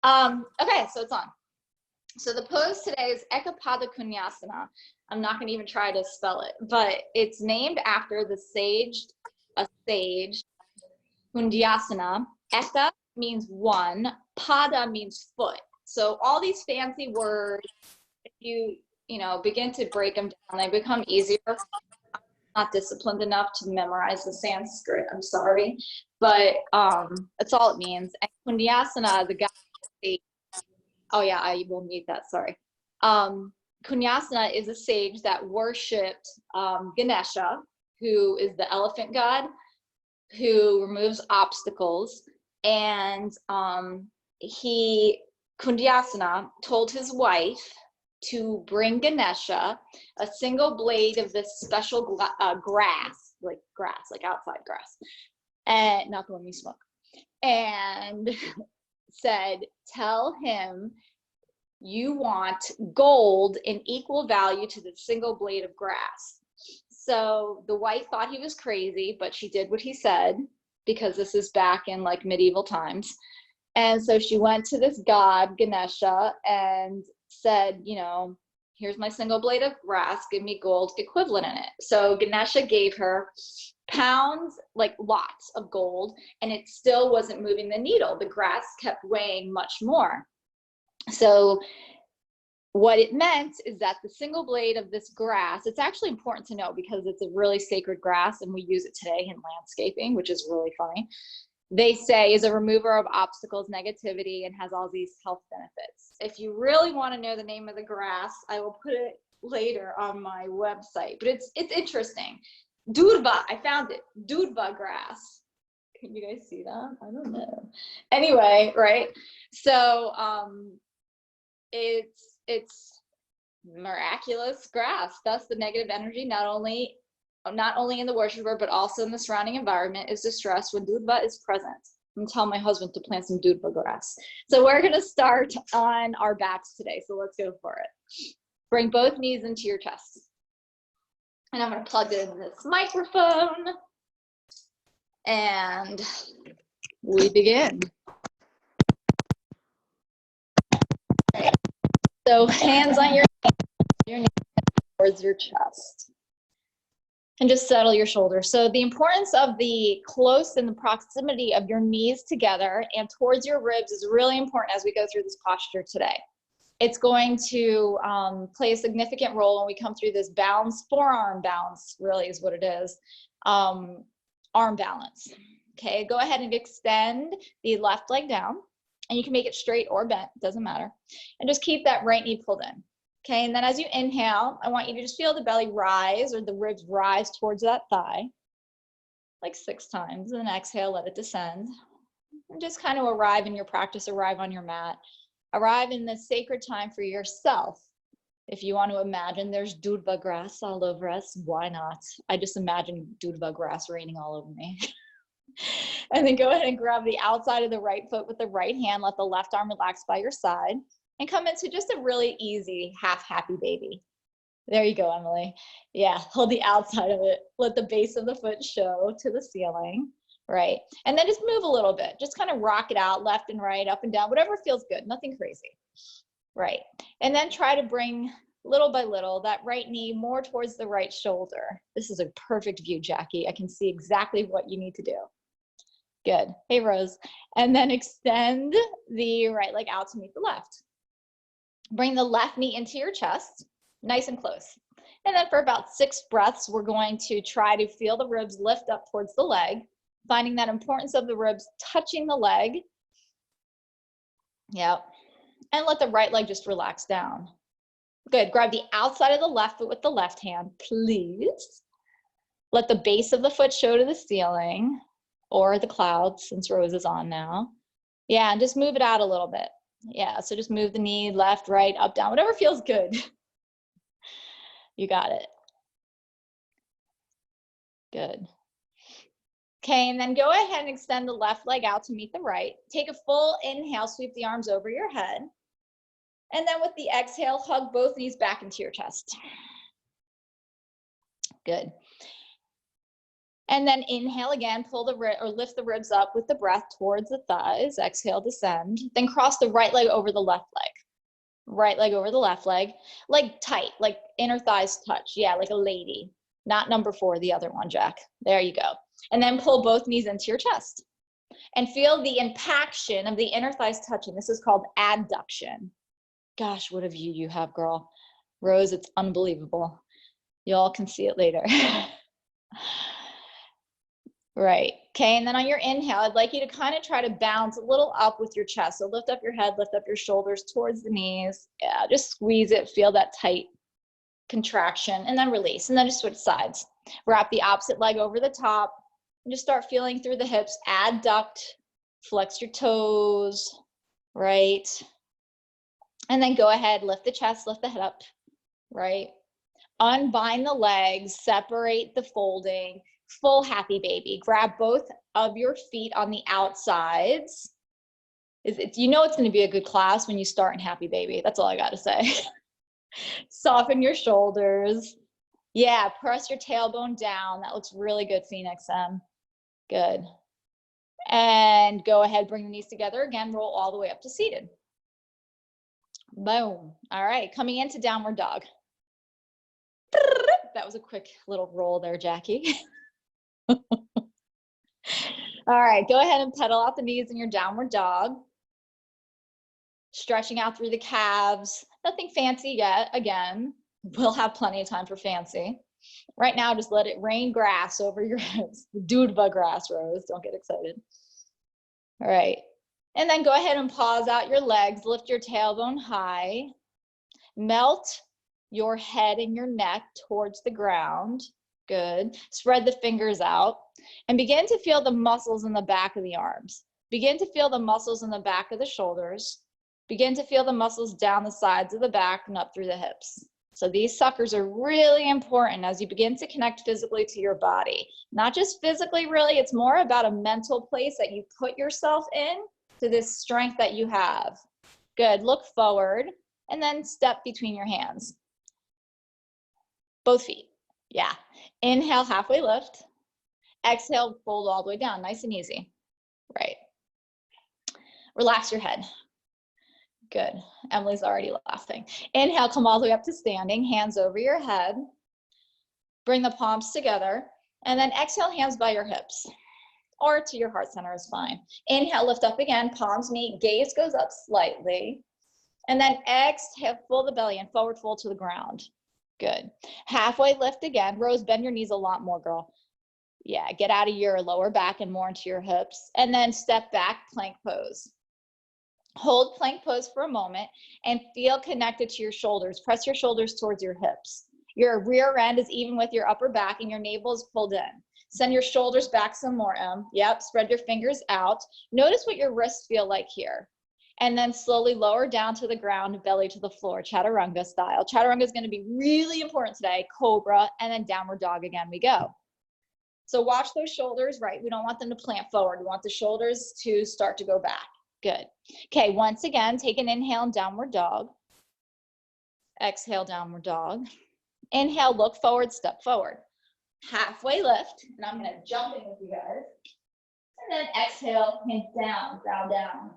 Okay, so it's on. So the pose today is Ekapada Koundinyasana. I'm not going to even try to spell it, but it's named after the sage, Koundinyasana. Eka means one, pada means foot. So all these fancy words, if you know, begin to break them down, they become easier. I'm not disciplined enough to memorize the Sanskrit, I'm sorry, but that's all it means. And Koundinyasana, the guy, oh yeah, I will mute that, sorry. Koundinyasana is a sage that worshipped Ganesha, who is the elephant god, who removes obstacles. And Koundinyasana told his wife to bring Ganesha a single blade of this special grass, like outside grass, and not the one you smoke, and said, tell him you want gold in equal value to the single blade of grass. So the wife thought he was crazy, but she did what he said, because this is back in like medieval times. And so she went to this god, Ganesha, and said, you know, here's my single blade of grass, give me gold equivalent in it. So Ganesha gave her pounds, like lots of gold, and it still wasn't moving the needle. The grass kept weighing much more. So what it meant is that the single blade of this grass, it's actually important to know because it's a really sacred grass and we use it today in landscaping, which is really funny. They say is a remover of obstacles, negativity, and has all these health benefits. If you really want to know the name of the grass, I will put it later on my website, but it's interesting. Durba, I found it, Durba grass. Can you guys see that? I don't know. Anyway, right? So it's miraculous grass. Thus the negative energy, not only in the worshiper, but also in the surrounding environment, is distressed when Durba is present. I'm telling my husband to plant some Durba grass. So we're going to start on our backs today. So let's go for it. Bring both knees into your chest. And I'm going to plug in this microphone. And we begin. So hands on your knees towards your chest. And just settle your shoulders. So the importance of the close and the proximity of your knees together and towards your ribs is really important as we go through this posture today. It's going to play a significant role when we come through this balance, forearm balance really is what it is, arm balance. Okay, go ahead and extend the left leg down, and you can make it straight or bent, doesn't matter. And just keep that right knee pulled in. Okay, and then as you inhale, I want you to just feel the belly rise or the ribs rise towards that thigh, like 6 times. And then exhale, let it descend. And just kind of arrive in your practice, arrive on your mat. Arrive in this sacred time for yourself. If you want to imagine there's Durba grass all over us, why not? I just imagine Durba grass raining all over me. And then go ahead and grab the outside of the right foot with the right hand. Let the left arm relax by your side. And come into just a really easy half happy baby. There you go, Emily. Yeah, hold the outside of it. Let the base of the foot show to the ceiling, right? And then just move a little bit. Just kind of rock it out left and right, up and down, whatever feels good, nothing crazy, right? And then try to bring little by little that right knee more towards the right shoulder. This is a perfect view, Jackie. I can see exactly what you need to do. Good. Hey, Rose. And then extend the right leg out to meet the left. Bring the left knee into your chest, nice and close. And then for about 6 breaths, we're going to try to feel the ribs lift up towards the leg, finding that importance of the ribs touching the leg. Yep. And let the right leg just relax down. Good. Grab the outside of the left foot with the left hand, please. Let the base of the foot show to the ceiling or the clouds, since Rose is on now. Yeah, and just move it out a little bit. Yeah, so just move the knee left, right, up, down, whatever feels good. You got it. Good. Okay, and then go ahead and extend the left leg out to meet the right. Take a full inhale, sweep the arms over your head. And then with the exhale, hug both knees back into your chest. Good. And then inhale again, pull the or lift the ribs up with the breath towards the thighs. Exhale, descend. Then cross the right leg over the left leg. Right leg over the left leg, like tight, like inner thighs touch. Yeah, like a lady. Not number 4, the other one, Jack. There you go. And then pull both knees into your chest. And feel the impaction of the inner thighs touching. This is called adduction. Gosh, what a view you have, girl. Rose, it's unbelievable. Y'all can see it later. Right. Okay. And then on your inhale, I'd like you to kind of try to bounce a little up with your chest. So lift up your head, lift up your shoulders towards the knees. Yeah, just squeeze it. Feel that tight contraction and then release. And then just switch sides. Wrap the opposite leg over the top and just start feeling through the hips. Adduct, flex your toes, right? And then go ahead, lift the chest, lift the head up, right? Unbind the legs, separate the folding. Full happy baby. Grab both of your feet on the outsides. You know it's going to be a good class when you start in happy baby. That's all I got to say. Soften your shoulders. Yeah, press your tailbone down. That looks really good, Phoenix M. Good. And go ahead, bring the knees together again. Roll all the way up to seated. Boom. All right, coming into downward dog. That was a quick little roll there, Jackie. All right, go ahead and pedal out the knees in your downward dog. Stretching out through the calves. Nothing fancy yet. Again, we'll have plenty of time for fancy. Right now, just let it rain grass over your heads. Dudva grass, Rose. Don't get excited. All right. And then go ahead and pause out your legs. Lift your tailbone high. Melt your head and your neck towards the ground. Good. Spread the fingers out and begin to feel the muscles in the back of the arms. Begin to feel the muscles in the back of the shoulders. Begin to feel the muscles down the sides of the back and up through the hips. So these suckers are really important as you begin to connect physically to your body. Not just physically, really, it's more about a mental place that you put yourself in to this strength that you have. Good. Look forward and then step between your hands. Both feet. Yeah. Inhale, halfway lift. Exhale, fold all the way down. Nice and easy. Right. Relax your head. Good. Emily's already laughing. Inhale, come all the way up to standing. Hands over your head. Bring the palms together. And then exhale, hands by your hips. Or to your heart center is fine. Inhale, lift up again. Palms meet. Gaze goes up slightly. And then exhale, pull the belly in. Forward fold to the ground. Good. Halfway lift again. Rose, bend your knees a lot more, girl. Yeah, get out of your lower back and more into your hips. And then step back, plank pose. Hold plank pose for a moment and feel connected to your shoulders. Press your shoulders towards your hips. Your rear end is even with your upper back and your navel is pulled in. Send your shoulders back some more, Em. Yep, spread your fingers out. Notice what your wrists feel like here. And then slowly lower down to the ground, belly to the floor, chaturanga style. Chaturanga is going to be really important today. Cobra, and then downward dog again we go. So watch those shoulders, right? We don't want them to plant forward. We want the shoulders to start to go back. Good. Okay, once again, take an inhale and downward dog. Exhale, downward dog. Inhale, look forward, step forward. Halfway lift, and I'm going to jump in with you guys. And then exhale, hands down, bow down.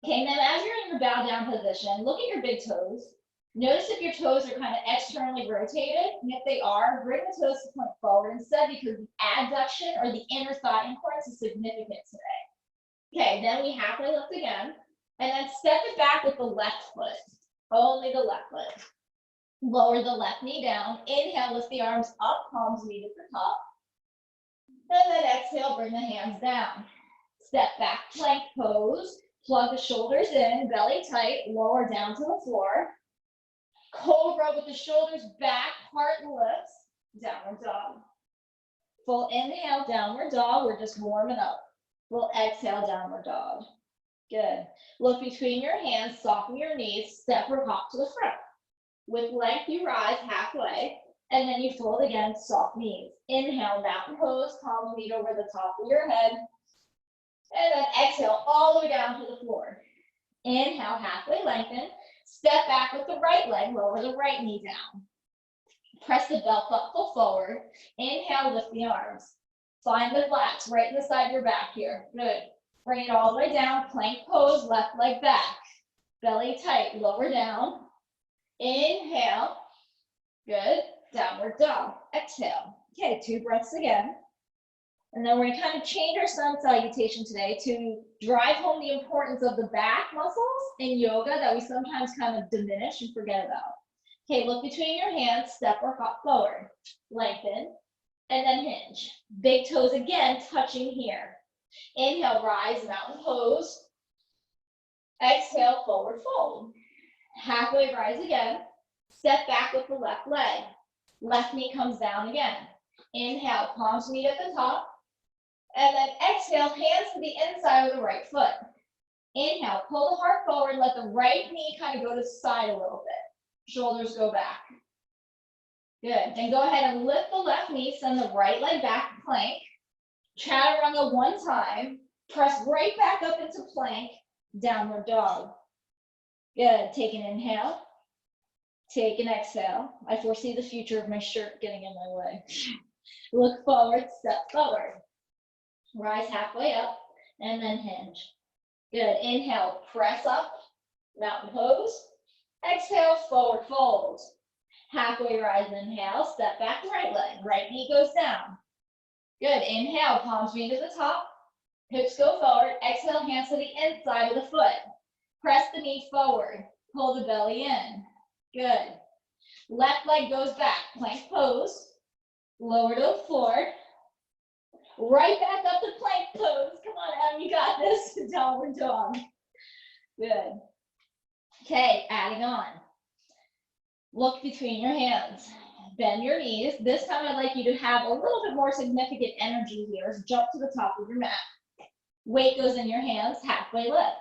Okay, and then as you're in your bow down position, look at your big toes. Notice if your toes are kind of externally rotated, and if they are, bring the toes to point forward instead because the adduction or the inner thigh importance is significant today. Okay, then we halfway lift again, and then step it back with the left foot, only the left foot. Lower the left knee down, inhale, lift the arms up, palms meet at the top, and then exhale, bring the hands down. Step back, plank pose, plug the shoulders in, belly tight, lower down to the floor. Cobra with the shoulders back, heart lifts, downward dog. Full inhale, downward dog, we're just warming up. We'll exhale, downward dog. Good. Look between your hands, soften your knees, step or hop to the front. With length, you rise halfway, and then you fold again, soft knees. Inhale, mountain pose, palms meet over the top of your head. And then exhale all the way down to the floor. Inhale, halfway lengthen. Step back with the right leg, lower the right knee down. Press the belt buckle forward. Inhale, lift the arms. Find the lats right in the side of your back here. Good. Bring it all the way down. Plank pose, left leg back. Belly tight, lower down. Inhale. Good. Downward dog. Exhale. Okay, 2 breaths again. And then we're going to kind of change our sun salutation today to drive home the importance of the back muscles in yoga that we sometimes kind of diminish and forget about. Okay, look between your hands, step or hop forward. Lengthen, and then hinge. Big toes again, touching here. Inhale, rise, mountain pose. Exhale, forward fold. Halfway rise again. Step back with the left leg. Left knee comes down again. Inhale, palms meet at the top. And then exhale, hands to the inside of the right foot. Inhale, pull the heart forward, let the right knee kind of go to the side a little bit. Shoulders go back. Good. Then go ahead and lift the left knee, send the right leg back to plank. Chaturanga 1 time. Press right back up into plank. Downward dog. Good. Take an inhale. Take an exhale. I foresee the future of my shirt getting in my way. Look forward, step forward. Rise halfway up, and then hinge. Good. Inhale, press up, mountain pose. Exhale, forward fold. Halfway rise, inhale, step back, right leg. Right knee goes down. Good. Inhale, palms meet at the top. Hips go forward. Exhale, hands to the inside of the foot. Press the knee forward. Pull the belly in. Good. Left leg goes back. Plank pose. Lower to the floor. Right back up to plank pose. Come on, Em, you got this. Downward dog. Good. Okay, adding on. Look between your hands. Bend your knees. This time I'd like you to have a little bit more significant energy here. So jump to the top of your mat. Weight goes in your hands, halfway lift.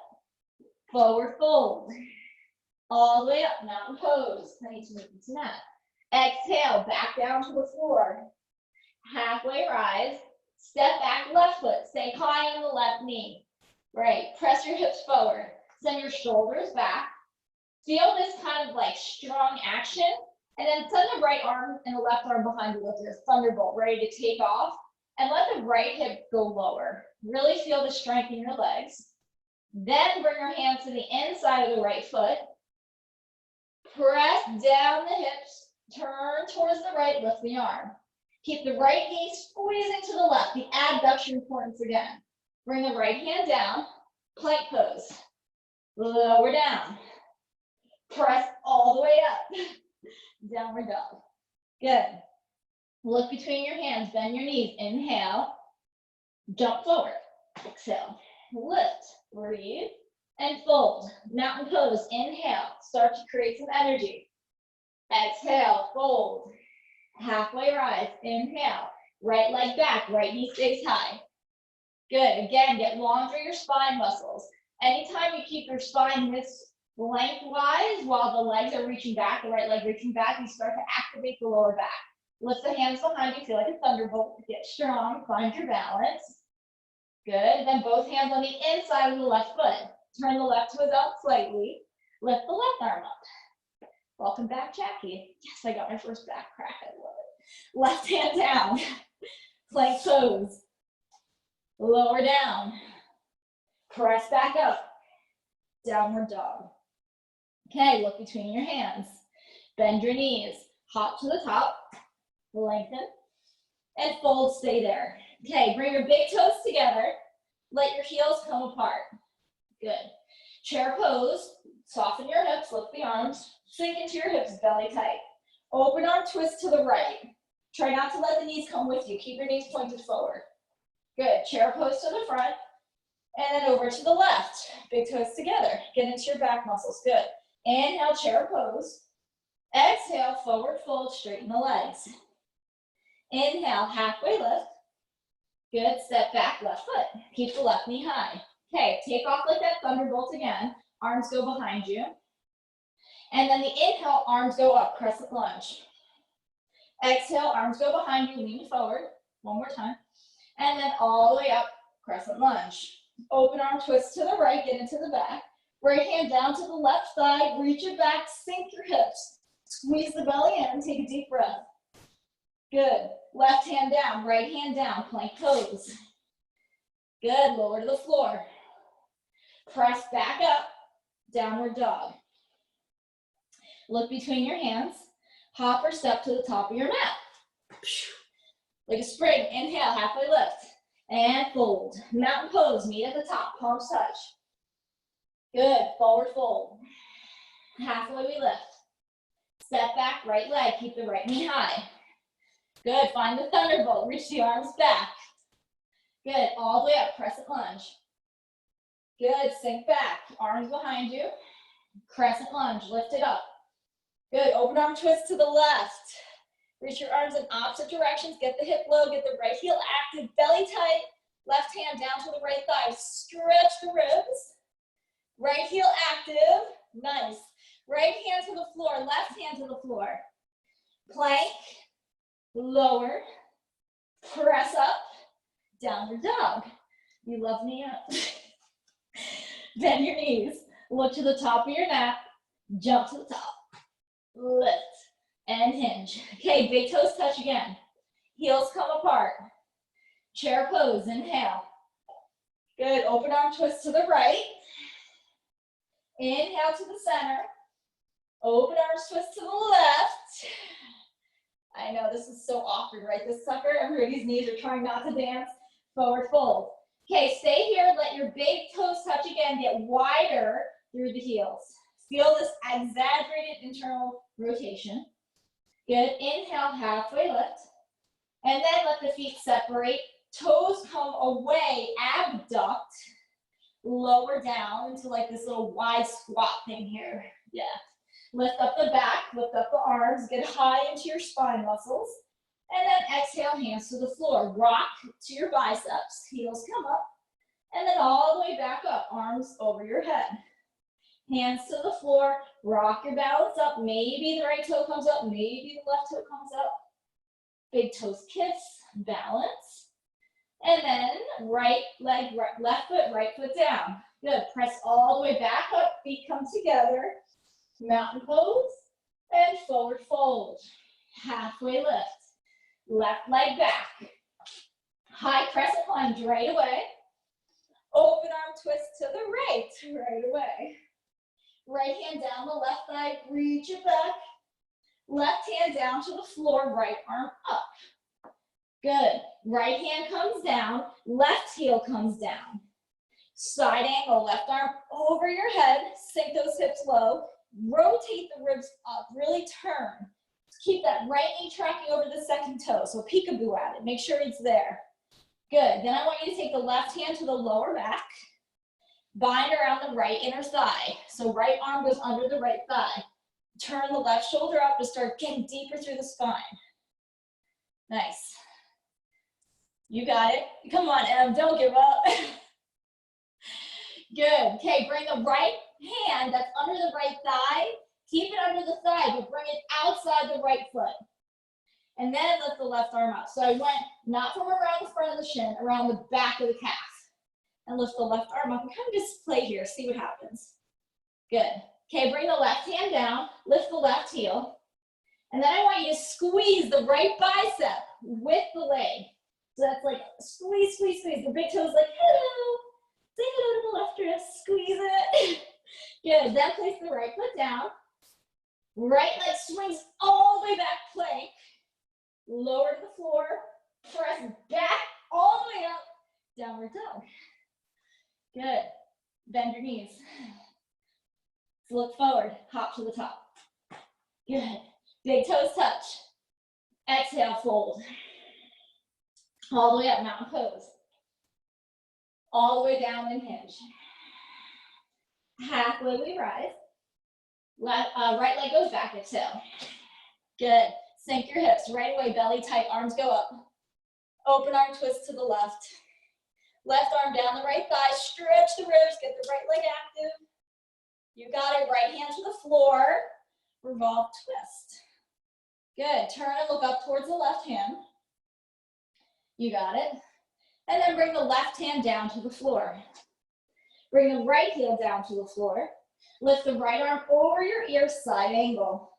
Forward fold. All the way up, mountain pose. I need to move into that. Exhale, back down to the floor. Halfway rise. Step back, left foot. Stay high on the left knee. Great. Press your hips forward. Send your shoulders back. Feel this kind of like strong action. And then send the right arm and the left arm behind you with your thunderbolt, ready to take off. And let the right hip go lower. Really feel the strength in your legs. Then bring your hands to the inside of the right foot. Press down the hips. Turn towards the right, lift the arm. Keep the right knee squeezing to the left, the abduction points again. Bring the right hand down, plank pose. Lower down. Press all the way up. Downward dog. Good. Look between your hands, bend your knees. Inhale, jump forward. Exhale, lift, breathe, and fold. Mountain pose, inhale. Start to create some energy. Exhale, fold. Halfway rise, inhale. Right leg back, right knee stays high. Good, again, get long through your spine muscles. Anytime you keep your spine this lengthwise while the legs are reaching back, the right leg reaching back, you start to activate the lower back. Lift the hands behind you, feel like a thunderbolt. Get strong, find your balance. Good, then both hands on the inside of the left foot. Turn the left toes out slightly. Lift the left arm up. Welcome back, Jackie. Yes, I got my first back crack. I love it. Left hand down. Plank pose. Lower down. Press back up. Downward dog. Okay, look between your hands. Bend your knees. Hop to the top. Lengthen. And fold, stay there. Okay, bring your big toes together. Let your heels come apart. Good. Chair pose. Soften your hips, lift the arms. Sink into your hips, belly tight. Open arm twist to the right. Try not to let the knees come with you. Keep your knees pointed forward. Good. Chair pose to the front. And then over to the left. Big toes together. Get into your back muscles. Good. Inhale, chair pose. Exhale, forward fold, straighten the legs. Inhale, halfway lift. Good. Step back, left foot. Keep the left knee high. Okay, take off like that thunderbolt again. Arms go behind you. And then the inhale, arms go up, crescent lunge. Exhale, arms go behind you, lean forward. One more time. And then all the way up, crescent lunge. Open arm twist to the right, get into the back. Right hand down to the left side, reach it back, sink your hips. Squeeze the belly in, take a deep breath. Good. Left hand down, right hand down, plank pose. Good. Lower to the floor. Press back up, downward dog. Look between your hands. Hop or step to the top of your mat. Like a spring. Inhale, halfway lift. And fold. Mountain pose, meet at the top, palms touch. Good. Forward fold. Halfway we lift. Step back, right leg, keep the right knee high. Good. Find the thunderbolt, reach the arms back. Good. All the way up, crescent lunge. Good. Sink back, arms behind you. Crescent lunge, lift it up. Good. Open arm twist to the left. Reach your arms in opposite directions. Get the hip low, get the right heel active, belly tight. Left hand down to the right thigh. Stretch the ribs. Right heel active. Nice. Right hand to the floor, left hand to the floor. Plank, lower, press up, downward dog. You love me up. Bend your knees. Look to the top of your mat. Jump to the top. Lift and hinge. Okay, big toes touch again. Heels come apart. Chair pose, inhale. Good, open arm twist to the right. Inhale to the center. Open arms twist to the left. I know this is so awkward, right? This sucker, everybody's knees are trying not to dance. Forward fold. Okay, stay here. Let your big toes touch again. Get wider through the heels. Feel this exaggerated internal rotation. Good. Inhale, halfway lift. And then let the feet separate. Toes come away, abduct. Lower down into like this little wide squat thing here. Yeah. Lift up the back, lift up the arms, get high into your spine muscles. And then exhale, hands to the floor. Rock to your biceps, heels come up. And then all the way back up, arms over your head. Hands to the floor, rock your balance up. Maybe the right toe comes up, maybe the left toe comes up. Big toes kiss, balance. And then right leg, left foot, right foot down. Good, press all the way back up, feet come together. Mountain pose and forward fold. Halfway lift. Left leg back. High crescent lunge right away. Open arm twist to the right away. Right hand down the left thigh, reach it back. Left hand down to the floor, right arm up. Good. Right hand comes down, left heel comes down. Side angle, left arm over your head, sink those hips low. Rotate the ribs up, really turn. Keep that right knee tracking over the second toe, so peekaboo at it, make sure it's there. Good, then I want you to take the left hand to the lower back, bind around the right inner thigh. So right arm goes under the right thigh. Turn the left shoulder up to start getting deeper through the spine. Nice. You got it. Come on, Em, don't give up. Good, okay, bring the right hand that's under the right thigh, keep it under the thigh, but bring it outside the right foot. And then lift the left arm up. So I went not from around the front of the shin, around the back of the calf. And lift the left arm up and kind of just play here, see what happens. Good. Okay, bring the left hand down, lift the left heel. And then I want you to squeeze the right bicep with the leg. So that's like squeeze, squeeze, squeeze. The big toe's like, hello. Say hello to the left wrist, squeeze it. Good, then place the right foot down. Right leg swings all the way back, plank. Lower to the floor, press back all the way up, downward dog. Good, bend your knees. Look forward, hop to the top. Good, big toes touch. Exhale, fold. All the way up, mountain pose. All the way down and hinge. Halfway we rise. Right leg goes back, exhale. Good. Sink your hips right away, belly tight, arms go up. Open arm twist to the left. Left arm down the right thigh, stretch the ribs, get the right leg active. You got it, right hand to the floor. Revolve, twist. Good. Turn and look up towards the left hand. You got it. And then bring the left hand down to the floor. Bring the right heel down to the floor. Lift the right arm over your ear, side angle.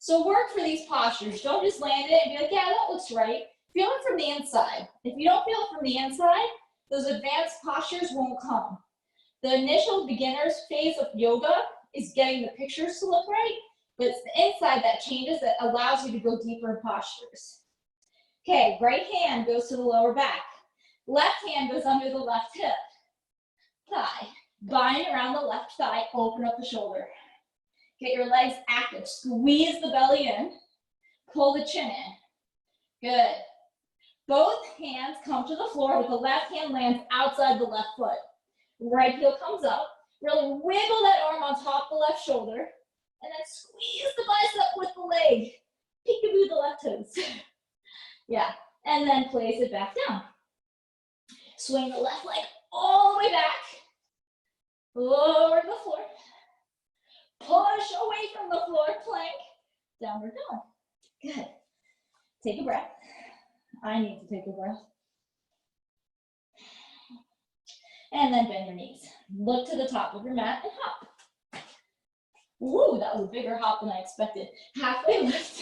So work for these postures. Don't just land it and be like, yeah, that looks right. Feel it from the inside. If you don't feel it from the inside, those advanced postures won't come. The initial beginner's phase of yoga is getting the pictures to look right, but it's the inside that changes that allows you to go deeper in postures. Okay, right hand goes to the lower back. Left hand goes under the left hip. Thigh. Bind around the left thigh, open up the shoulder. Get your legs active. Squeeze the belly in. Pull the chin in. Good. Both hands come to the floor, but the left hand lands outside the left foot. Right heel comes up. Really wiggle that arm on top of the left shoulder. And then squeeze the bicep with the leg. Peekaboo the left toes. Yeah. And then place it back down. Swing the left leg all the way back. Lower the floor. Push away from the floor, plank. Downward dog. Good. Take a breath. I need to take a breath. And then bend your knees. Look to the top of your mat and hop. Ooh, that was a bigger hop than I expected. Halfway lift.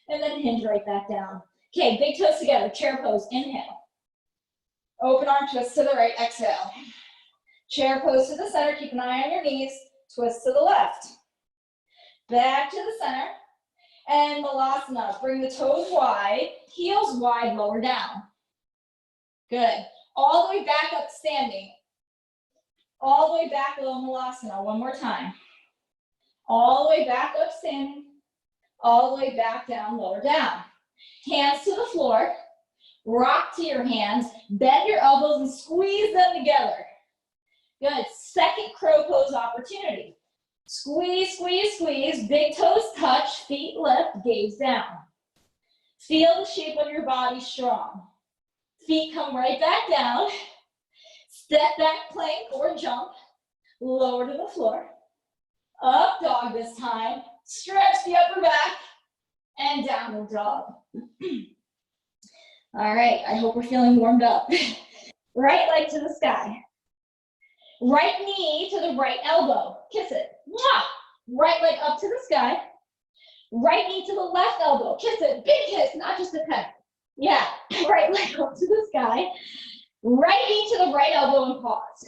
And then hinge right back down. Okay, big toes together, chair pose, inhale. Open arm twist to the right, exhale. Chair pose to the center, keep an eye on your knees, twist to the left. Back to the center, and Malasana. Bring the toes wide, heels wide, lower down. Good. All the way back up standing. All the way back, little Malasana. One more time. All the way back up standing. All the way back down, lower down. Hands to the floor. Rock to your hands. Bend your elbows and squeeze them together. Good. Second crow pose opportunity. Squeeze, squeeze, squeeze. Big toes touch. Feet lift. Gaze down. Feel the shape of your body strong. Feet come right back down. Step back plank or jump. Lower to the floor. Up dog this time. Stretch the upper back. And downward dog. All right, I hope we're feeling warmed up. Right leg to the sky. Right knee to the right elbow. Kiss it. Mwah! Right leg up to the sky. Right knee to the left elbow. Kiss it. Big kiss, not just a peck. Yeah, right leg up to the sky. Right knee to the right elbow and pause.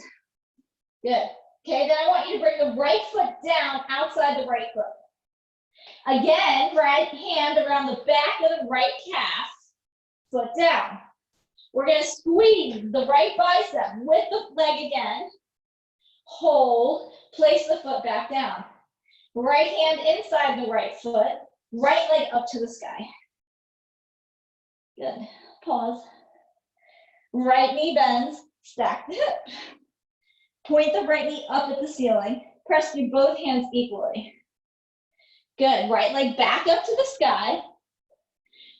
Good. Okay, then I want you to bring the right foot down outside the right foot. Again, right hand around the back of the right calf. Foot down. We're going to squeeze the right bicep with the leg again. Hold. Place the foot back down. Right hand inside the right foot. Right leg up to the sky. Good. Pause. Right knee bends. Stack the hip. Point the right knee up at the ceiling. Press through both hands equally. Good. Right leg back up to the sky.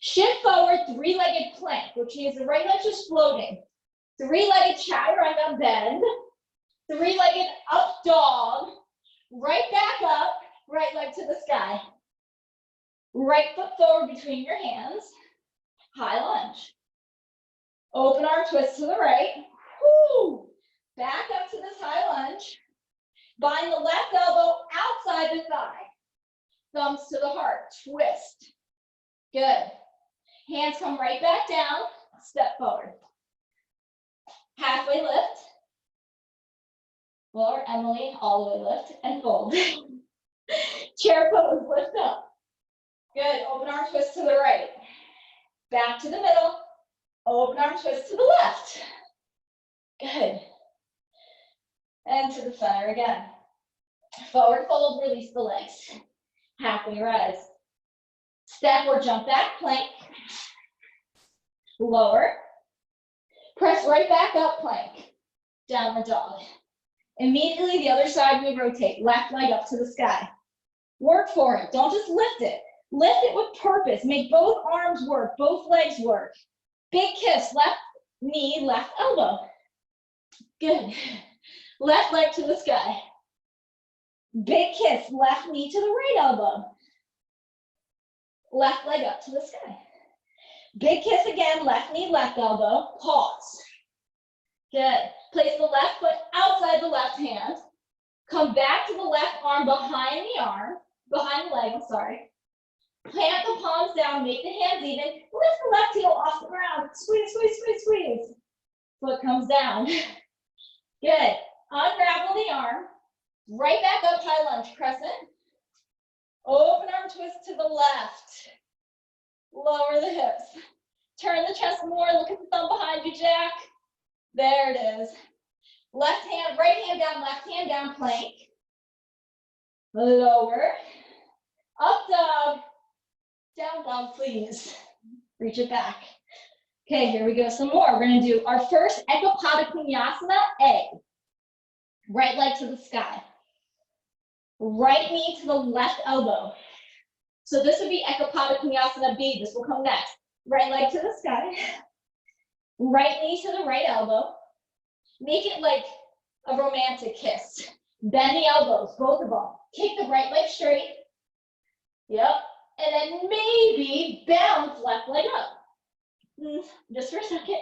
Shift forward, three-legged plank, which means the right leg's just floating. Three-legged chaturanga bend. Three-legged up dog. Right back up, right leg to the sky. Right foot forward between your hands. High lunge. Open arm twist to the right. Woo! Back up to this high lunge. Bind the left elbow outside the thigh. Thumbs to the heart. Twist. Good. Hands come right back down. Step forward. Halfway lift. Or Emily, all the way lift and fold. Chair pose, lift up. Good. Open arm twist to the right. Back to the middle. Open arm twist to the left. Good. And to the center again. Forward fold, release the legs. Halfway rise. Step or jump back, plank. Lower. Press right back up, plank. Downward dog. Immediately the other side we rotate. Left leg up to the sky. Work for it. Don't just lift it. Lift it with purpose. Make both arms work, both legs work. Big kiss, left knee, left elbow. Good. Left leg to the sky. Big kiss, left knee to the right elbow. Left leg up to the sky. Big kiss again, left knee, left elbow. Pause. Good. Place the left foot outside the left hand. Come back to the left arm behind the leg, I'm sorry. Plant the palms down, make the hands even. Lift the left heel off the ground. Squeeze, squeeze, squeeze, squeeze. Foot comes down. Good. Unravel the arm. Right back up, high lunge, crescent. Open arm twist to the left. Lower the hips. Turn the chest more. Look at the thumb behind you, Jack. There it is. Left hand, right hand down, left hand down, plank. Lower. Up dog. Down dog, please. Reach it back. Okay, here we go. Some more. We're going to do our first koundinyasana A. Right leg to the sky. Right knee to the left elbow. So this would be koundinyasana B. This will come next. Right leg to the sky. Right knee to the right elbow. Make it like a romantic kiss. Bend the elbows, both of them. Kick the right leg straight. Yep. And then maybe bounce left leg up. Just for a second.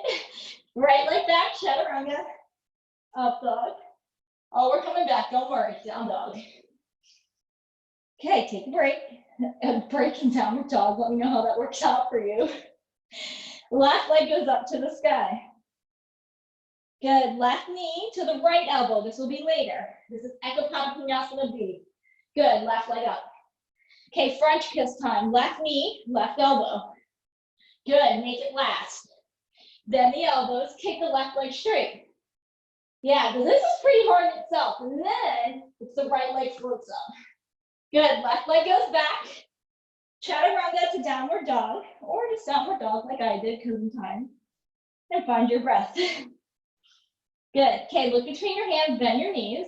Right leg back, chaturanga. Up dog. Oh, we're coming back. Don't worry. Down dog. Okay, take a break. Break and downward dog. Let me know how that works out for you. Left leg goes up to the sky. Good. Left knee to the right elbow. This will be later. This is koundinyasana B. Good. Left leg up. Okay, French kiss time. Left knee, left elbow. Good. Make it last. Bend the elbows. Kick the left leg straight. Yeah, because this is pretty hard in itself. And then it's the right leg floats up. Good. Left leg goes back. Chaturanga to downward dog, or just downward dog like I did because I'm tired. And find your breath. Good. Okay, look between your hands, bend your knees.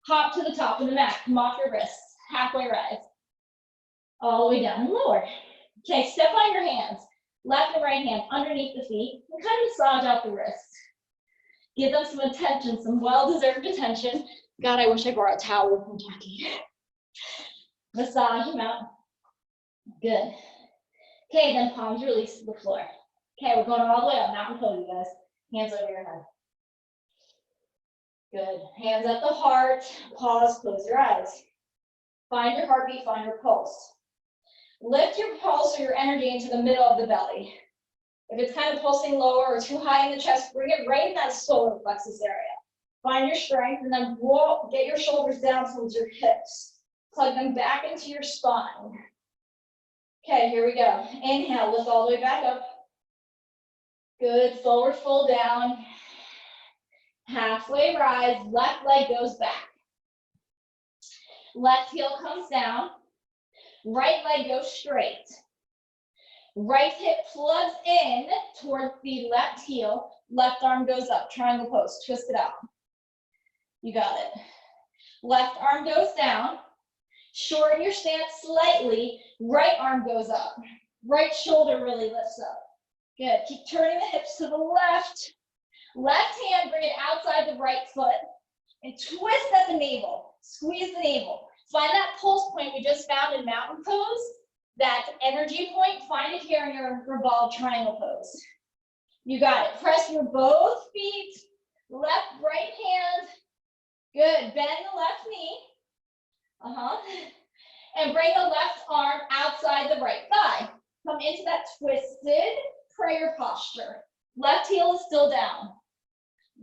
Hop to the top of the mat. Come off your wrists. Halfway rise. All the way down and lower. Okay, step on your hands. Left and right hand underneath the feet. And kind of massage out the wrists. Give them some attention, some well-deserved attention. God, I wish I brought a towel with me, Jackie. Massage them out. Good. Okay, then palms release to the floor. Okay, we're going all the way up, mountain pose, you guys. Hands over your head. Good. Hands at the heart. Pause, close your eyes. Find your heartbeat, find your pulse. Lift your pulse or your energy into the middle of the belly. If it's kind of pulsing lower or too high in the chest, bring it right in that solar plexus area. Find your strength and then roll, get your shoulders down towards your hips. Plug them back into your spine. Okay, here we go. Inhale, lift all the way back up. Good, forward fold down. Halfway rise, left leg goes back. Left heel comes down. Right leg goes straight. Right hip plugs in towards the left heel. Left arm goes up, triangle pose, twist it out. You got it. Left arm goes down. Shorten your stance slightly. Right arm goes up. Right shoulder really lifts up. Good. Keep turning the hips to the left. Left hand, bring it outside the right foot. And twist at the navel. Squeeze the navel. Find that pulse point we just found in mountain pose. That energy point, find it here in your revolved triangle pose. You got it. Press through both feet. Left, right hand. Good. Bend the left knee. And bring the left arm outside the right thigh. Come into that twisted prayer posture. Left heel is still down.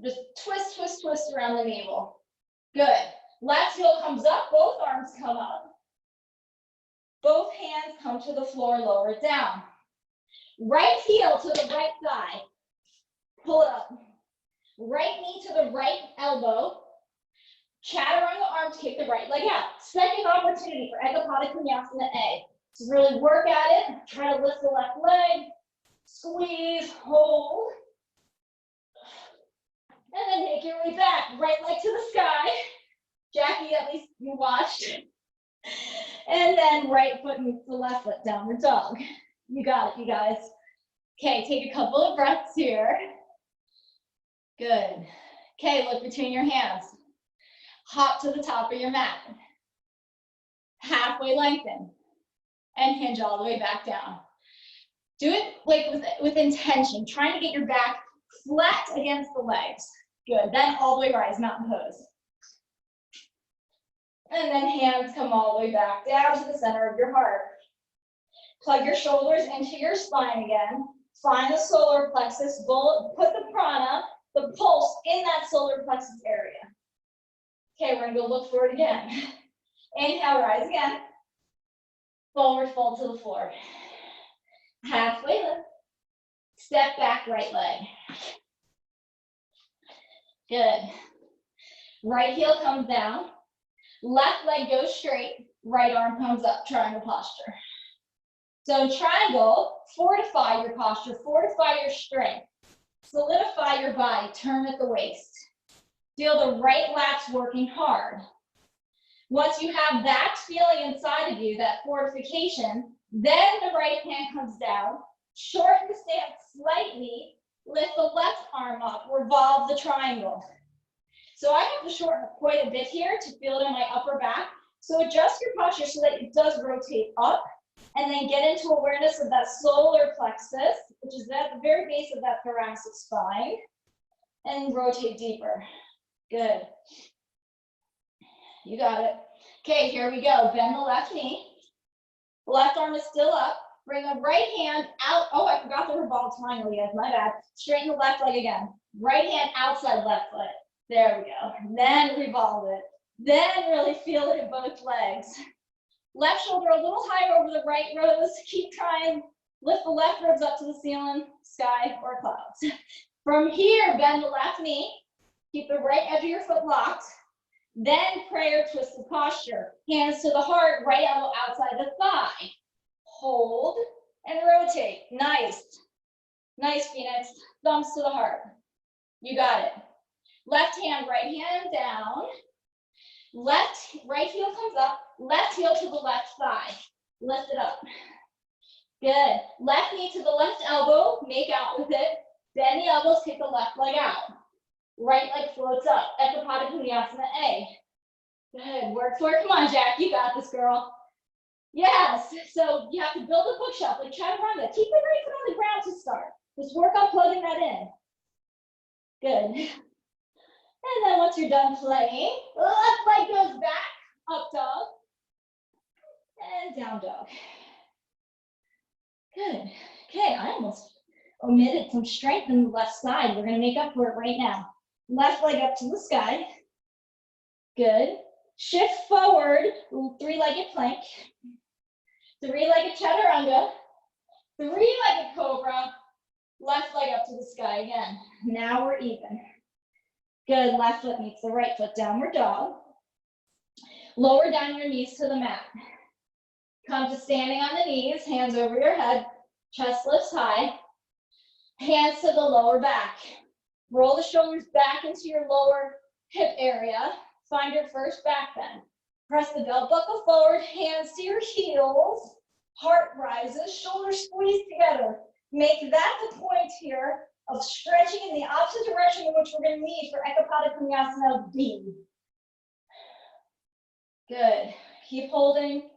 Just twist, twist, twist around the navel. Good. Left heel comes up, both arms come up. Both hands come to the floor, lower it down. Right heel to the right thigh. Pull it up. Right knee to the right elbow. Chaturanga arms, kick the right leg out. Second opportunity for koundinyasana A. So really work at it. Try to lift the left leg. Squeeze, hold. And then make your way back. Right leg to the sky. Jackie, at least you watched. And then right foot meets the left foot, downward dog. You got it, you guys. Okay, take a couple of breaths here. Good. Okay, look between your hands. Hop to the top of your mat. Halfway lengthen. And hinge all the way back down. Do it like with intention, trying to get your back flat against the legs. Good, then all the way rise, mountain pose. And then hands come all the way back down to the center of your heart. Plug your shoulders into your spine again. Find the solar plexus, put the prana, the pulse in that solar plexus area. Okay, we're gonna go look for it again. Inhale, rise again. Forward fold to the floor. Halfway lift. Step back, right leg. Good. Right heel comes down. Left leg goes straight. Right arm comes up, triangle posture. So triangle, fortify your posture, fortify your strength. Solidify your body, turn at the waist. Feel the right lats working hard. Once you have that feeling inside of you, that fortification, then the right hand comes down, shorten the stance slightly, lift the left arm up, revolve the triangle. So I have to shorten quite a bit here to feel it in my upper back. So adjust your posture so that it does rotate up, and then get into awareness of that solar plexus, which is at the very base of that thoracic spine, and rotate deeper. Good. You got it. Okay, here we go. Bend the left knee. The left arm is still up. Bring the right hand out. Oh, I forgot the revolve triangle, guys. My bad. Straighten the left leg again. Right hand outside left foot. There we go. Then revolve it. Then really feel it in both legs. Left shoulder a little higher over the right ribs. Keep trying. Lift the left ribs up to the ceiling, sky, or clouds. From here, bend the left knee. Keep the right edge of your foot locked. Then prayer twisted posture. Hands to the heart, right elbow outside the thigh. Hold and rotate. Nice. Nice, Phoenix. Thumbs to the heart. You got it. Left hand, right hand down. Right heel comes up. Left heel to the left thigh. Lift it up. Good. Left knee to the left elbow. Make out with it. Bend the elbows, kick the left leg out. Right leg floats up. Koundinyasana A. Good. Work for it. Come on, Jack. You got this, girl. Yes. So you have to build a bookshelf like chaturanga. Keep the right foot on the ground to start. Just work on plugging that in. Good. And then once you're done playing, left leg goes back. Up dog. And down dog. Good. Okay, I almost omitted some strength in the left side. We're going to make up for it right now. Left leg up to the sky. Good. Shift forward, three-legged plank. Three-legged chaturanga. Three-legged cobra. Left leg up to the sky again. Now we're even. Good. Left foot meets the right foot. Downward dog. Lower down your knees to the mat. Come to standing on the knees. Hands over your head. Chest lifts high. Hands to the lower back. Roll the shoulders back into your lower hip area. Find your first back bend. Press the belt buckle forward, hands to your heels. Heart rises, shoulders squeeze together. Make that the point here of stretching in the opposite direction in which we're going to need for Koundinyasana B. Good. Keep holding.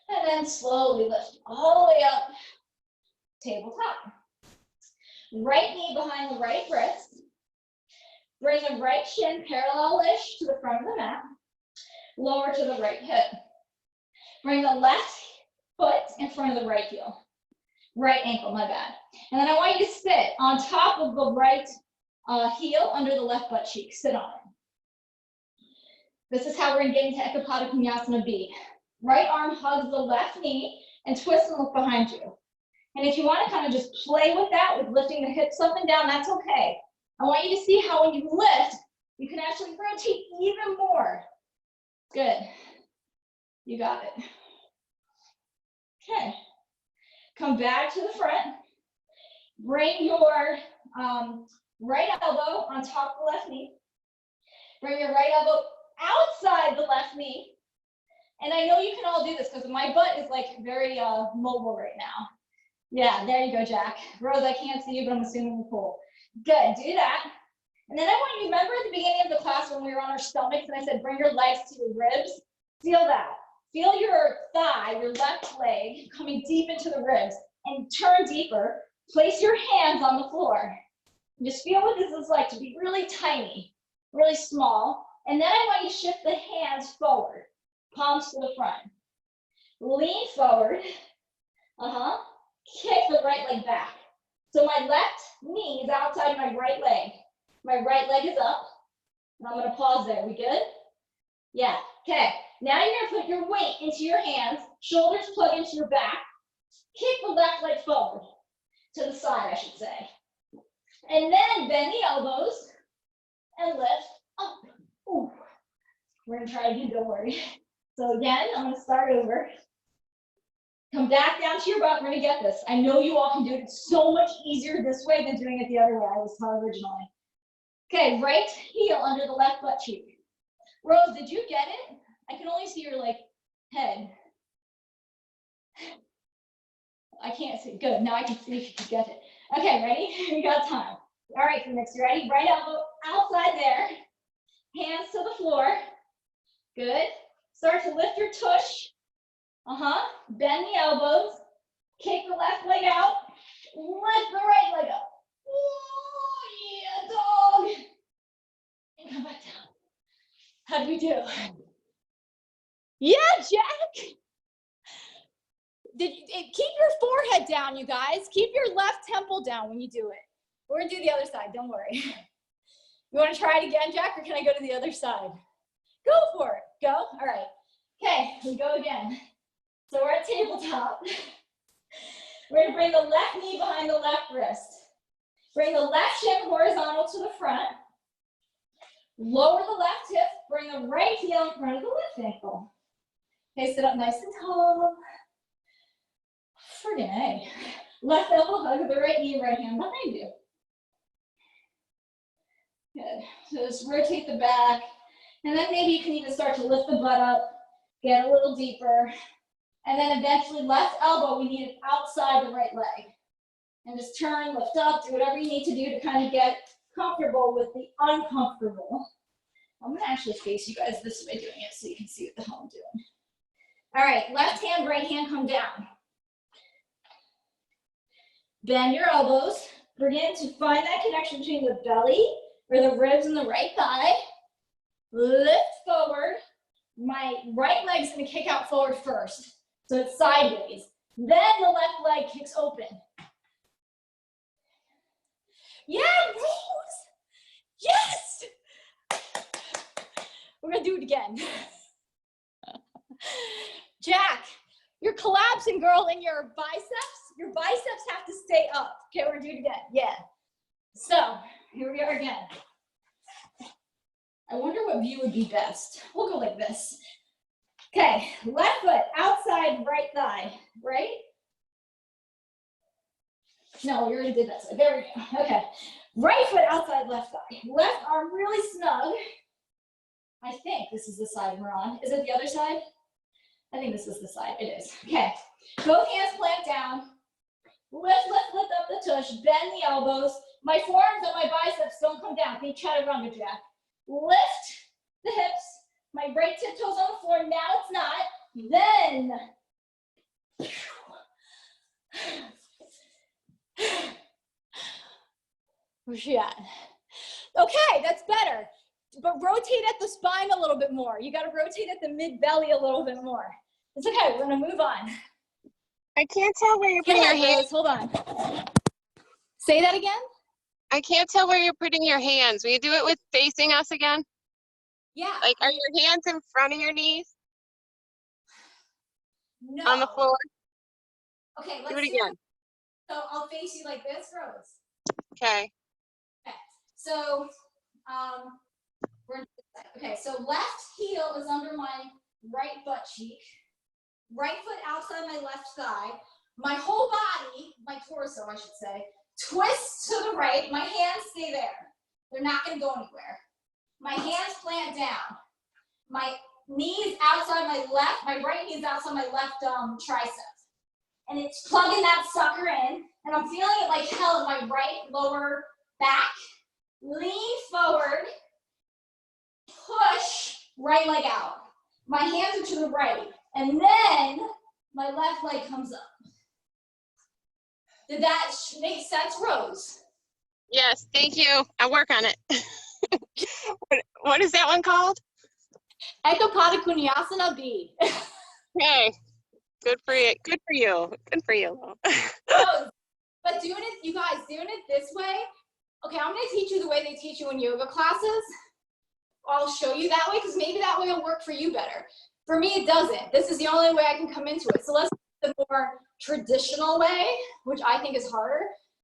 And then slowly lift all the way up. Tabletop. Right knee behind the right wrist. Bring the right shin parallel-ish to the front of the mat. Lower to the right hip. Bring the left foot in front of the right heel. Right ankle, my bad. And then I want you to sit on top of the right heel under the left butt cheek. Sit on it. This is how we're going to get into Koundinyasana B. Right arm hugs the left knee and twist and look behind you. And if you want to kind of just play with that, with lifting the hips up and down, that's okay. I want you to see how when you lift, you can actually rotate even more. Good. You got it. Okay. Come back to the front. Bring your right elbow on top of the left knee. Bring your right elbow outside the left knee. And I know you can all do this because my butt is like very mobile right now. Yeah, there you go, Jack. Rose, I can't see you, but I'm assuming you're cool. Good, do that. And then I want you to remember at the beginning of the class when we were on our stomachs and I said, bring your legs to your ribs. Feel that. Feel your thigh, your left leg coming deep into the ribs and turn deeper. Place your hands on the floor. And just feel what this is like to be really tiny, really small. And then I want you to shift the hands forward, palms to the front. lean forward. Kick the right leg back. So my left knee is outside my right leg. My right leg is up. And I'm going to pause there. We good? Yeah. Okay. Now you're going to put your weight into your hands. Shoulders plug into your back. Kick the left leg forward. To the side, I should say. And then bend the elbows and lift up. Ooh. We're going to try again, don't worry. So again, I'm going to start over. Come back down to your butt. We're going to get this. I know you all can do it. It's so much easier this way than doing it the other way I was taught originally. Okay, right heel under the left butt cheek. Rose, did you get it? I can only see your head. I can't see. Good. Now I can see if you can get it. Okay, ready? We got time. All right, Phoenix, you ready? Right elbow outside there. Hands to the floor. Good. Start to lift your tush. Bend the elbows. Kick the left leg out. Lift the right leg up. Oh, yeah, dog. And come back down. How do we do? Yeah, Jack. Keep your forehead down, you guys. Keep your left temple down when you do it. We're gonna do the other side, don't worry. You wanna try it again, Jack, or can I go to the other side? Go for it, go, all right. Okay, we go again. So we're at tabletop. We're gonna bring the left knee behind the left wrist. Bring the left shin horizontal to the front. Lower the left hip, bring the right heel in front of the left ankle. Okay, sit up nice and tall. Friggin' A. Left elbow hug with the right knee, right hand behind you. Good. So just rotate the back. And then maybe you can even start to lift the butt up, get a little deeper. And then eventually left elbow, we need it outside the right leg. And just turn, lift up, do whatever you need to do to kind of get comfortable with the uncomfortable. I'm gonna actually face you guys this way doing it so you can see what the hell I'm doing. All right, left hand, right hand come down. Bend your elbows. Begin to find that connection between the belly or the ribs and the right thigh. Lift forward. My right leg's gonna kick out forward first. So it's sideways. Then the left leg kicks open. Yeah, Rose! Yes! We're gonna do it again. Jack, you're collapsing, girl, in your biceps. Your biceps have to stay up. Okay, we're gonna do it again. Yeah. So, here we are again. I wonder what view would be best. We'll go like this. Okay, left foot outside right thigh, right? No, we already did that side. There we go. Okay. Right foot outside left thigh. Left arm really snug. I think this is the side we're on. Is it the other side? I think this is the side. It is. Okay. Both hands plant down. Lift, lift, lift up the tush. Bend the elbows. My forearms and my biceps don't come down. Think chaturanga, Jack. Lift the hips. My right tiptoes on the floor. Now it's not. Then. Where's she at? Okay, that's better. But rotate at the spine a little bit more. You got to rotate at the mid-belly a little bit more. It's okay. We're going to move on. I can't tell where you're putting your hands. Hold on. Say that again? I can't tell where you're putting your hands. Will you do it with facing us again? Yeah. Like, are your hands in front of your knees? No. On the floor? Okay, let's do it again. So I'll face you like this, Rose. Okay. Okay. So, okay, so left heel is under my right butt cheek. Right foot outside my left thigh. My whole body, my torso, I should say, twists to the right. My hands stay there. They're not going to go anywhere. My hands plant down. My knees outside my left, my right knee is outside my left tricep. And it's plugging that sucker in. And I'm feeling it like hell in my right lower back. Lean forward. Push right leg out. My hands are to the right. And then my left leg comes up. Did that make sense, Rose? Yes, thank you. I'll work on it. What is that one called? Koundinyasana B. Okay. Good for you. Good for you. Good for you. No, but doing it, you guys, doing it this way. Okay, I'm gonna teach you the way they teach you in yoga classes. I'll show you that way because maybe that way will work for you better. For me, it doesn't. This is the only way I can come into it. So let's do the more traditional way, which I think is harder,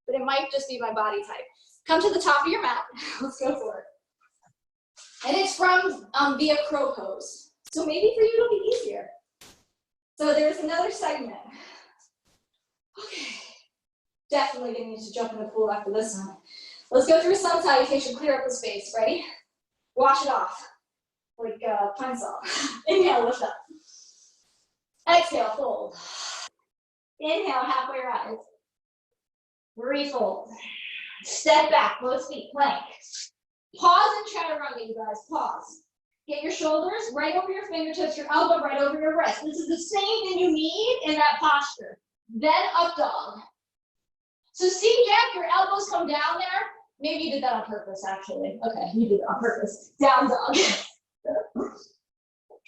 but it might just be my body type. Come to the top of your mat. Let's go for it. And it's from via crow pose. So maybe for you it'll be easier. So there's another segment. Okay. Definitely gonna need to jump in the pool after this one. Let's go through sun salutation, clear up the space. Ready? Wash it off. Like pine saw. Inhale, lift up. Exhale, fold. Inhale, halfway rise. Refold. Step back, both feet, plank. Pause and chaturanga, you guys, pause. Get your shoulders right over your fingertips, your elbow right over your wrist. This is the same thing you need in that posture. Then up dog. So see, Jack, your elbows come down there. Maybe you did that on purpose, actually. Okay, you did it on purpose. Down dog.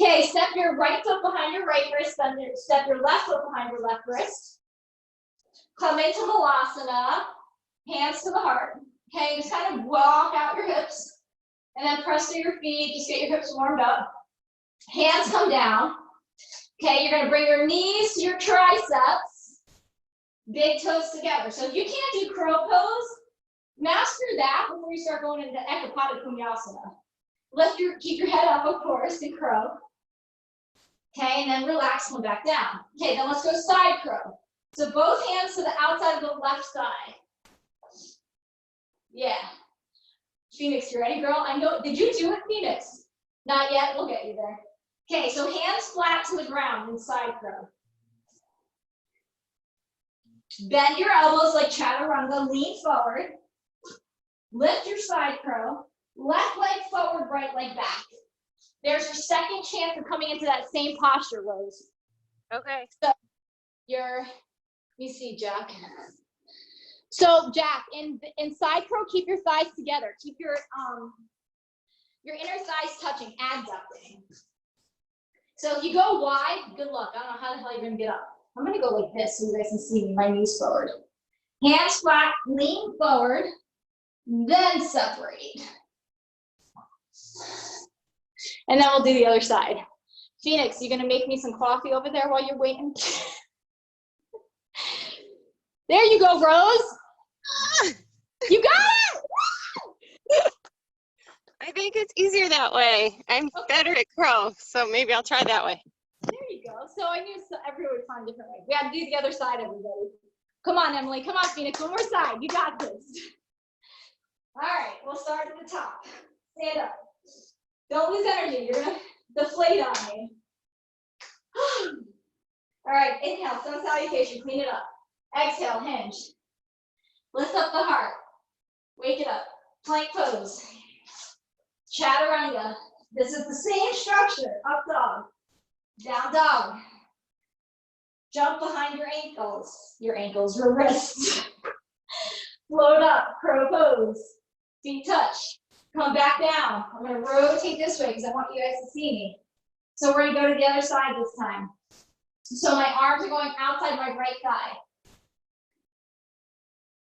Okay, step your right foot behind your right wrist, then step your left foot behind your left wrist. Come into Malasana, hands to the heart. Okay, just kind of walk out your hips and then press through your feet, just get your hips warmed up. Hands come down. Okay, you're gonna bring your knees to your triceps, big toes together. So if you can't do crow pose, master that before you start going into ekapada koundinyasana. Keep your head up, of course, in crow. Okay, and then relax, come back down. Okay, then let's go side crow. So both hands to the outside of the left side. Yeah. Phoenix, you ready, girl? I know, did you do it, Phoenix? Not yet, we'll get you there. Okay, so hands flat to the ground in side crow. Bend your elbows like chaturanga, lean forward. Lift your side crow. Left leg forward, right leg back. There's your second chance of coming into that same posture, Rose. Okay. So let me see, Jack. So Jack, in side crow, keep your thighs together. Keep your inner thighs touching, abducting. So if you go wide, good luck. I don't know how the hell you're gonna get up. I'm gonna go like this so you guys can see me, my knees forward. Hands flat, lean forward, then separate. And then we'll do the other side. Phoenix, you gonna make me some coffee over there while you're waiting? There you go, Rose. You got it! I think it's easier that way. I'm better at crow, so maybe I'll try that way. There you go. So I knew everyone would find different ways. We had to do the other side, everybody. Come on, Emily. Come on, Phoenix. One more side. You got this. All right, we'll start at the top. Stand up. Don't lose energy. You're gonna deflate on me. All right, inhale, sun salutation, clean it up. Exhale, hinge. Lift up the heart. Wake it up. Plank pose. Chaturanga. This is the same structure. Up dog. Down dog. Jump behind your wrists. Float up, crow pose. Feet touch. Come back down. I'm gonna rotate this way because I want you guys to see me. So we're gonna go to the other side this time. So my arms are going outside my right thigh.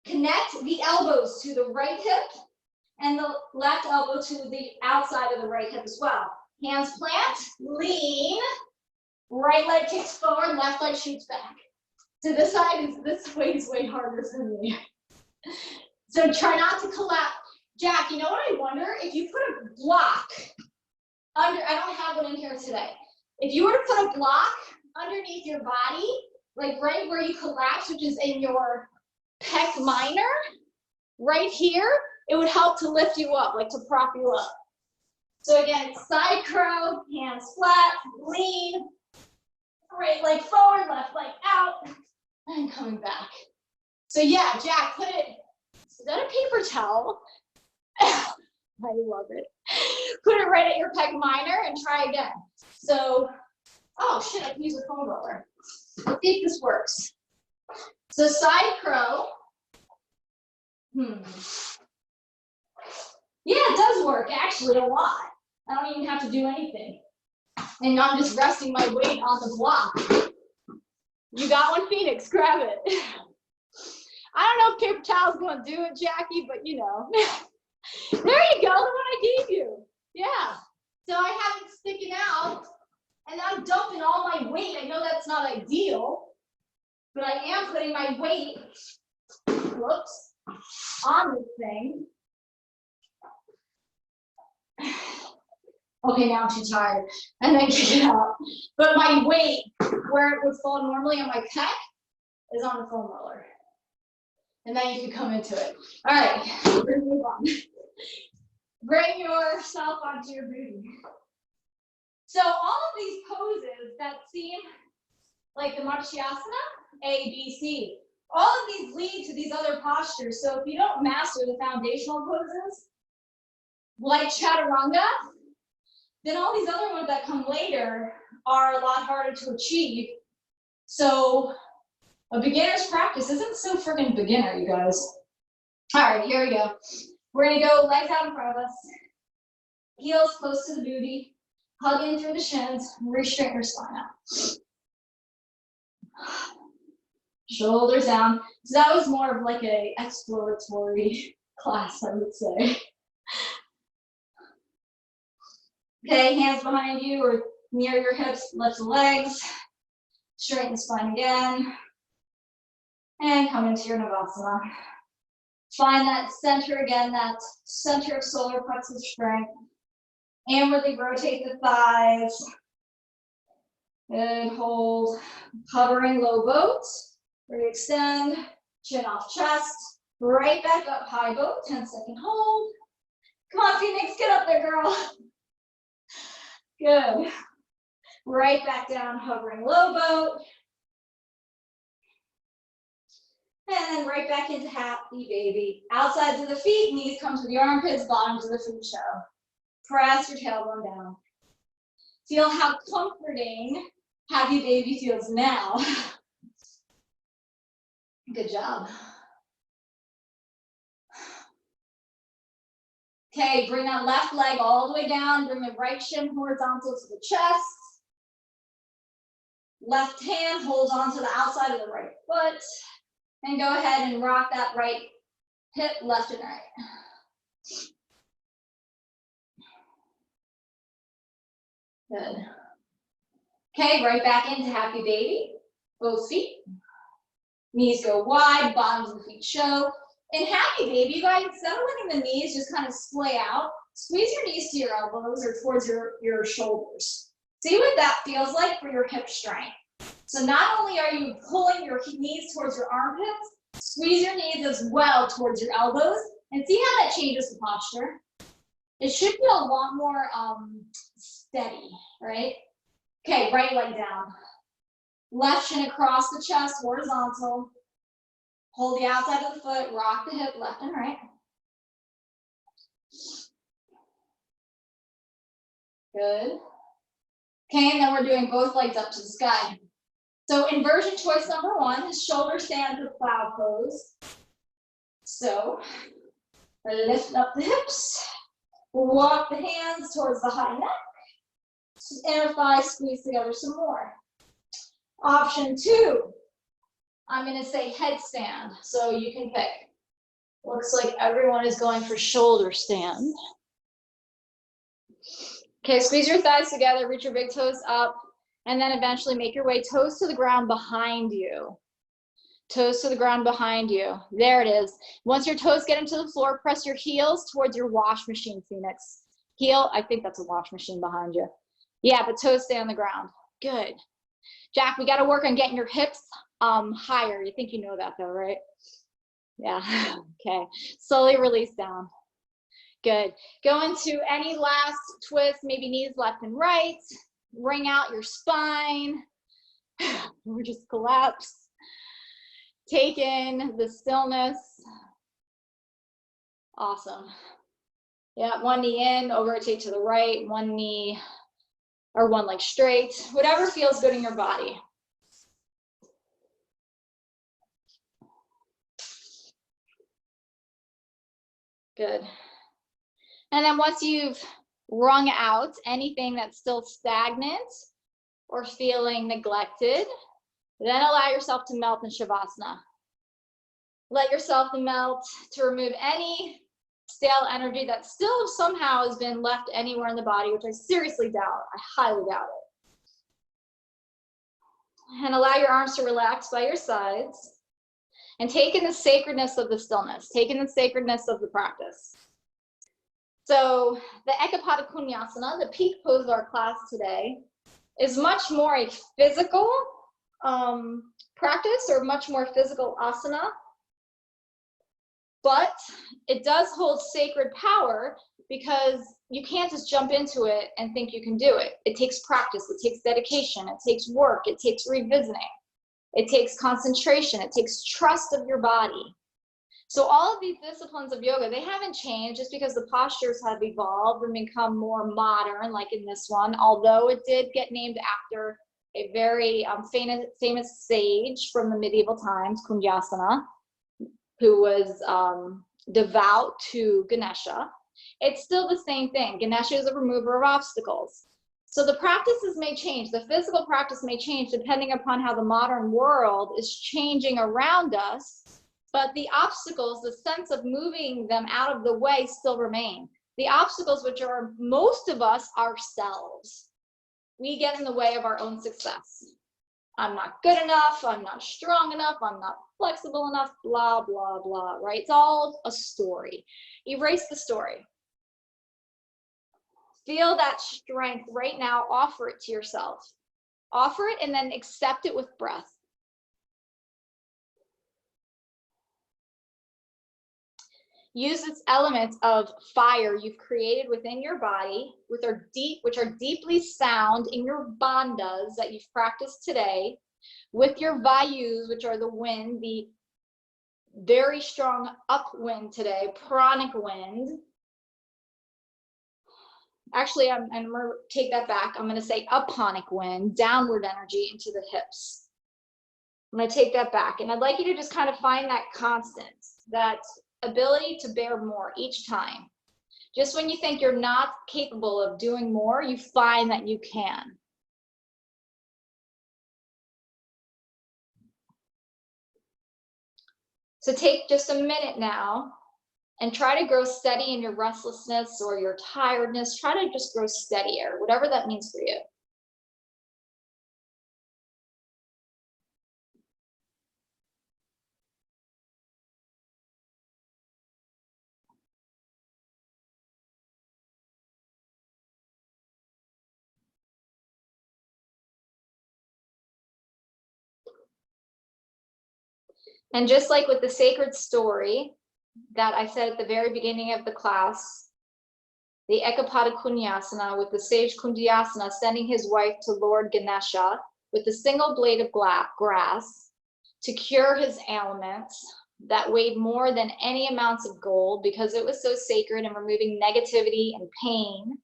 Connect the elbows to the right hip and the left elbow to the outside of the right hip as well. Hands plant, lean. Right leg kicks forward, left leg shoots back. So this way is way harder for me. So try not to collapse. Jack, you know what I wonder? If you put a block under, I don't have one in here today. If you were to put a block underneath your body, like right where you collapse, which is in your pec minor, right here, it would help to lift you up, like to prop you up. So again, side crow, hands flat, lean, right leg forward, left leg out, and coming back. So yeah, Jack, put it, is that a paper towel? I love it. Put it right at your pec minor and try again. So, oh shit, I can use a foam roller. Let's see if this works. So side crow. Yeah, it does work, actually, a lot. I don't even have to do anything. And I'm just resting my weight on the block. You got one, Phoenix, grab it. I don't know if paper towel's gonna do it, Jackie, but you know. There you go, the one I gave you. Yeah. So I have it sticking out, and I'm dumping all my weight. I know that's not ideal, but I am putting my weight, whoops, on this thing. Okay, now I'm too tired. And then kick it out. But my weight, where it would fall normally on my pec, is on the foam roller. And then you can come into it. All right, we're gonna move on. Bring yourself onto your booty. So all of these poses that seem like the Vinyasa, A, B, C, all of these lead to these other postures. So if you don't master the foundational poses, like chaturanga, then all these other ones that come later are a lot harder to achieve. So a beginner's practice isn't so friggin' beginner, you guys. All right, here we go. We're gonna go legs out in front of us, heels close to the booty, hug in through the shins, re-straighten your spine out. Shoulders down. So that was more of like a exploratory class, I would say. Okay, hands behind you or near your hips, lift the legs, straighten the spine again, and come into your Navasana. Find that center again, that center of solar plexus strength. Inwardly rotate the thighs. Good, hold. Hovering low boat. Re-extend, chin off chest. Right back up, high boat, 10-second hold. Come on, Phoenix, get up there, girl. Good. Right back down, hovering low boat. And then right back into happy baby. Outsides of the feet, knees come to the armpits, bottoms of the feet show. Press your tailbone down. Feel how comforting happy baby feels now. Good job. Okay, bring that left leg all the way down. Bring the right shin horizontal to the chest. Left hand holds onto the outside of the right foot. And go ahead and rock that right hip left and right. Good. Okay, right back into happy baby. Both feet. Knees go wide, bottoms of the feet show. In happy baby, you guys, instead of letting the knees just kind of splay out, squeeze your knees to your elbows or towards your shoulders. See what that feels like for your hip strength. So not only are you pulling your knees towards your armpits, squeeze your knees as well towards your elbows, and see how that changes the posture. It should feel a lot more steady, right? Okay, right leg down. Left shin across the chest, horizontal. Hold the outside of the foot, rock the hip left and right. Good. Okay, and then we're doing both legs up to the sky. So inversion choice number one is shoulder stand to plow pose. So lift up the hips, walk the hands towards the high neck, inner thighs squeeze together some more. Option two, I'm going to say headstand, so you can pick. Looks like everyone is going for shoulder stand. Okay, squeeze your thighs together, reach your big toes up, and then eventually make your way toes to the ground behind you. Toes to the ground behind you. There it is. Once your toes get into the floor, press your heels towards your wash machine, Phoenix. Heel, I think that's a wash machine behind you. Yeah, but toes stay on the ground. Good. Jack, we got to work on getting your hips higher. You think you know that though, right? Yeah, okay. Slowly release down. Good. Go into any last twist, maybe knees left and right. Wring out your spine. Or just collapse. Take in the stillness. Awesome. Yeah, one knee in, over rotate to the right, one knee or one leg straight, whatever feels good in your body. Good. And then once you've wrung out anything that's still stagnant or feeling neglected, Then allow yourself to melt in Shavasana. Let yourself melt to remove any stale energy that still somehow has been left anywhere in the body, which I seriously doubt. I highly doubt it. And allow your arms to relax by your sides. And take in the sacredness of the stillness. Take in the sacredness of the practice. So the Ekapada Koundinyasana, the peak pose of our class today, is much more a physical practice, or much more physical asana. But it does hold sacred power, because you can't just jump into it and think you can do it. It takes practice, it takes dedication, it takes work, it takes revisiting, it takes concentration, it takes trust of your body. So all of these disciplines of yoga, they haven't changed just because the postures have evolved and become more modern, like in this one, although it did get named after a very famous sage from the medieval times, Koundinyasana, who was devout to Ganesha. It's still the same thing. Ganesha is a remover of obstacles. So the practices may change. The physical practice may change depending upon how the modern world is changing around us. But the obstacles, the sense of moving them out of the way, still remain. The obstacles, which are most of us ourselves. We get in the way of our own success. I'm not good enough, I'm not strong enough, I'm not flexible enough, blah, blah, blah, right? It's all a story. Erase the story. Feel that strength right now, offer it to yourself. Offer it and then accept it with breath. Use its elements of fire you've created within your body, which are deeply sound in your bandhas that you've practiced today, with your vayus, which are the wind, the very strong upwind today, pranic wind. Actually, I'm going to take that back. I'm going to say aponic wind, downward energy into the hips. I'm going to take that back. And I'd like you to just kind of find that constant, that ability to bear more each time. Just when you think you're not capable of doing more, you find that you can. So take just a minute now and try to grow steady in your restlessness or your tiredness. Try to just grow steadier, whatever that means for you. And just like with the sacred story that I said at the very beginning of the class, the Ekapada Koundinyasana, with the sage Koundinyasana sending his wife to Lord Ganesha with a single blade of grass to cure his ailments that weighed more than any amounts of gold, because it was so sacred and removing negativity and pain.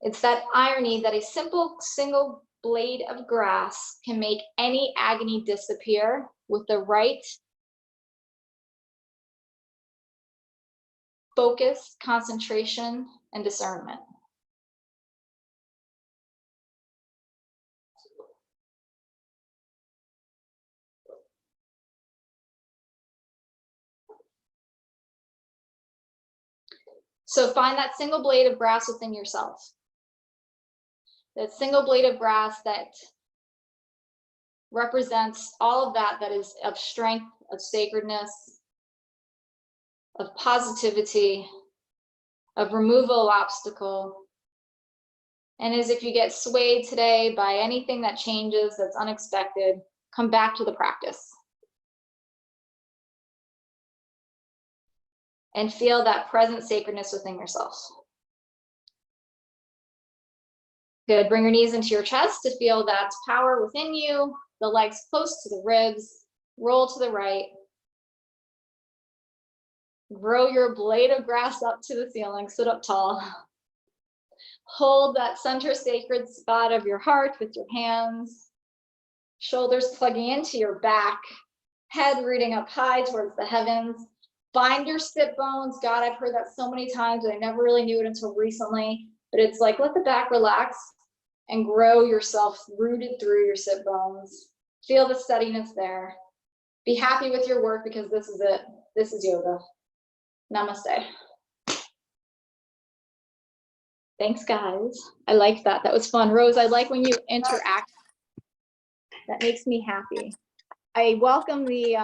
It's that irony that a simple single blade of grass can make any agony disappear with the right focus, concentration, and discernment. So find that single blade of grass within yourself. That single blade of grass that represents all of that is of strength, of sacredness, of positivity, of removal of obstacle. And as if you get swayed today by anything that changes, that's unexpected, come back to the practice. And feel that present sacredness within yourself. Good, bring your knees into your chest to feel that power within you, the legs close to the ribs, roll to the right. Grow your blade of grass up to the ceiling, sit up tall. Hold that center sacred spot of your heart with your hands. Shoulders plugging into your back, head rooting up high towards the heavens. Find your sit bones. God, I've heard that so many times, but I never really knew it until recently. But it's like, let the back relax. and grow yourself rooted through your sit bones. Feel the steadiness there. Be happy with your work because this is it. This is yoga. Namaste. Thanks, guys. I like that. That was fun. Rose, I like when you interact. That makes me happy. I welcome the